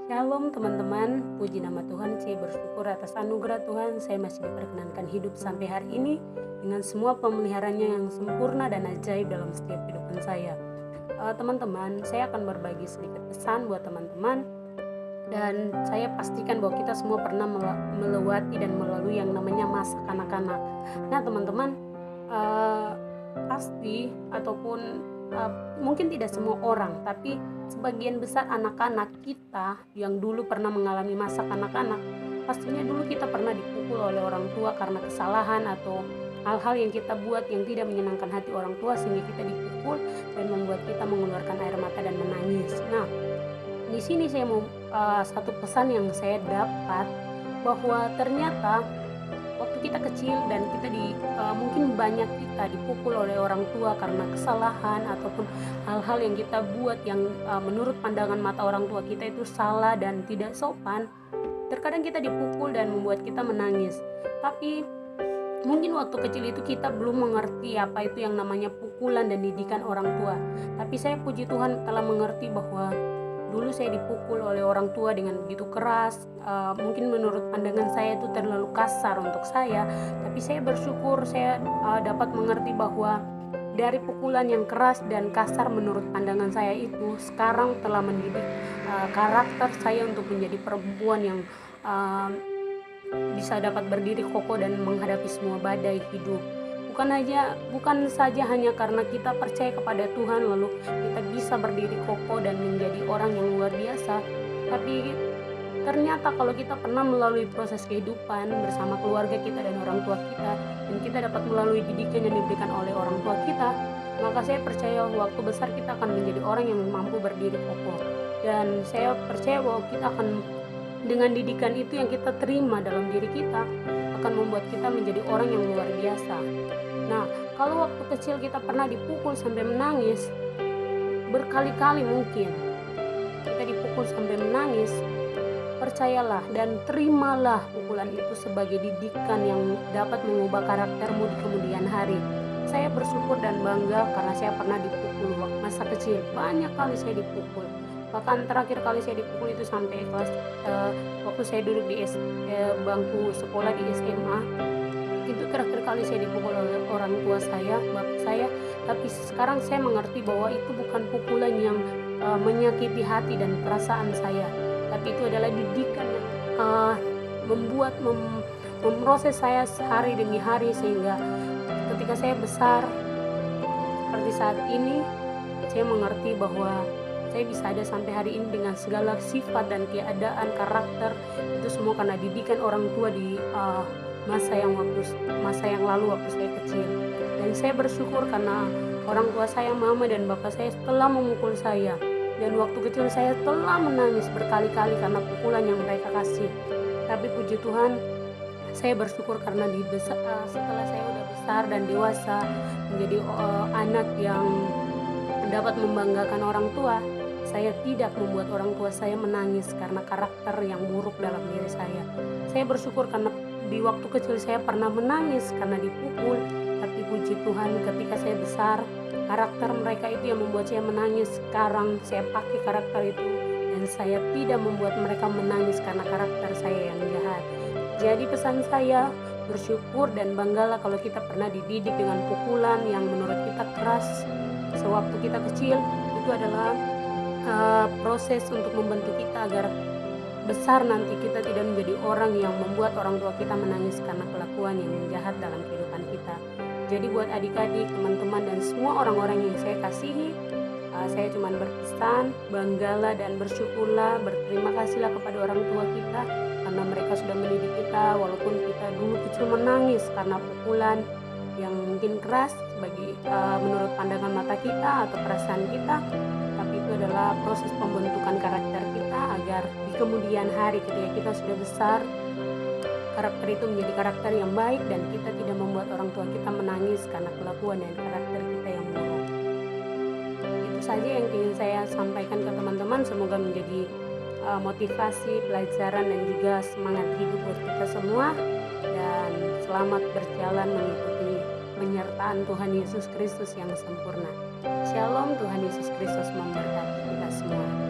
Shalom teman-teman, puji nama Tuhan. Saya bersyukur atas anugerah Tuhan. Saya masih diperkenankan hidup sampai hari ini dengan semua pemeliharaannya yang sempurna dan ajaib dalam setiap kehidupan saya. Teman-teman, saya akan berbagi sedikit pesan buat teman-teman. Dan saya pastikan bahwa kita semua pernah melewati dan melalui yang namanya masa kanak-kanak. Nah teman-teman, pasti ataupun mungkin tidak semua orang, tapi sebagian besar anak-anak kita yang dulu pernah mengalami masa kanak-kanak, pastinya dulu kita pernah dipukul oleh orang tua karena kesalahan atau hal-hal yang kita buat yang tidak menyenangkan hati orang tua, sehingga kita dipukul dan membuat kita mengeluarkan air mata dan menangis. Nah, di sini saya mau satu pesan yang saya dapat, bahwa ternyata waktu kita kecil dan kita mungkin banyak kita dipukul oleh orang tua karena kesalahan ataupun hal-hal yang kita buat yang menurut pandangan mata orang tua kita itu salah dan tidak sopan. Terkadang kita dipukul dan membuat kita menangis, tapi mungkin waktu kecil itu kita belum mengerti apa itu yang namanya pukulan dan didikan orang tua. Tapi saya puji Tuhan telah mengerti bahwa dulu saya dipukul oleh orang tua dengan begitu keras. Mungkin menurut pandangan saya itu terlalu kasar untuk saya, tapi saya bersyukur saya dapat mengerti bahwa dari pukulan yang keras dan kasar menurut pandangan saya itu sekarang telah mendidik karakter saya untuk menjadi perempuan yang bisa dapat berdiri kokoh dan menghadapi semua badai hidup. Bukan saja hanya karena kita percaya kepada Tuhan lalu kita bisa berdiri kokoh dan menjadi orang yang luar biasa, tapi ternyata kalau kita pernah melalui proses kehidupan bersama keluarga kita dan orang tua kita, dan kita dapat melalui didikan yang diberikan oleh orang tua kita, maka saya percaya waktu besar kita akan menjadi orang yang mampu berdiri kokoh. Dan saya percaya bahwa kita akan, dengan didikan itu yang kita terima dalam diri kita, akan membuat kita menjadi orang yang luar biasa. Nah, kalau waktu kecil kita pernah dipukul sampai menangis, berkali-kali mungkin kita dipukul sampai menangis, percayalah dan terimalah pukulan itu sebagai didikan yang dapat mengubah karaktermu di kemudian hari. Saya bersyukur dan bangga karena saya pernah dipukul waktu masa kecil. Banyak kali saya dipukul. Bahkan terakhir kali saya dipukul itu sampai kelas waktu saya duduk di bangku sekolah di SMA. Itu terakhir kali saya dipukul oleh orang tua saya, bapak saya. Tapi sekarang saya mengerti bahwa itu bukan pukulan yang menyakiti hati dan perasaan saya, tapi itu adalah didikan yang memproses saya hari demi hari, sehingga ketika saya besar seperti saat ini, saya mengerti bahwa saya bisa ada sampai hari ini dengan segala sifat dan keadaan karakter itu semua karena didikan orang tua di masa yang lalu waktu saya kecil. Dan saya bersyukur karena orang tua saya, mama dan bapak saya telah memukul saya, dan waktu kecil saya telah menangis berkali-kali karena pukulan yang mereka kasih. Tapi puji Tuhan, saya bersyukur karena setelah saya udah besar dan dewasa menjadi anak yang dapat membanggakan orang tua, saya tidak membuat orang tua saya menangis karena karakter yang buruk dalam diri saya. Saya bersyukur karena di waktu kecil saya pernah menangis karena dipukul, tapi puji Tuhan ketika saya besar, karakter mereka itu yang membuat saya menangis. Sekarang saya pakai karakter itu dan saya tidak membuat mereka menangis karena karakter saya yang jahat. Jadi pesan saya, bersyukur dan banggalah kalau kita pernah dididik dengan pukulan yang menurut kita keras sewaktu kita kecil. Itu adalah proses untuk membentuk kita agar besar nanti kita tidak menjadi orang yang membuat orang tua kita menangis karena kelakuan yang jahat dalam kehidupan kita. Jadi buat adik-adik, teman-teman dan semua orang-orang yang saya kasihi, saya cuma berpesan, banggalah dan bersyukurlah, berterima kasihlah kepada orang tua kita karena mereka sudah mendidik kita walaupun kita dulu kecil menangis karena pukulan yang mungkin keras menurut pandangan mata kita atau perasaan kita, tapi itu adalah proses pembentukan karakter kita agar di kemudian hari ketika kita sudah besar, karakter itu menjadi karakter yang baik dan kita tidak membuat orang tua kita menangis karena kelakuan dan karakter kita yang buruk. Itu saja yang ingin saya sampaikan ke teman-teman, semoga menjadi motivasi, pelajaran dan juga semangat hidup buat kita semua, dan selamat berjalan mengikuti penyertaan Tuhan Yesus Kristus yang sempurna. Shalom, Tuhan Yesus Kristus memberkati kita semua.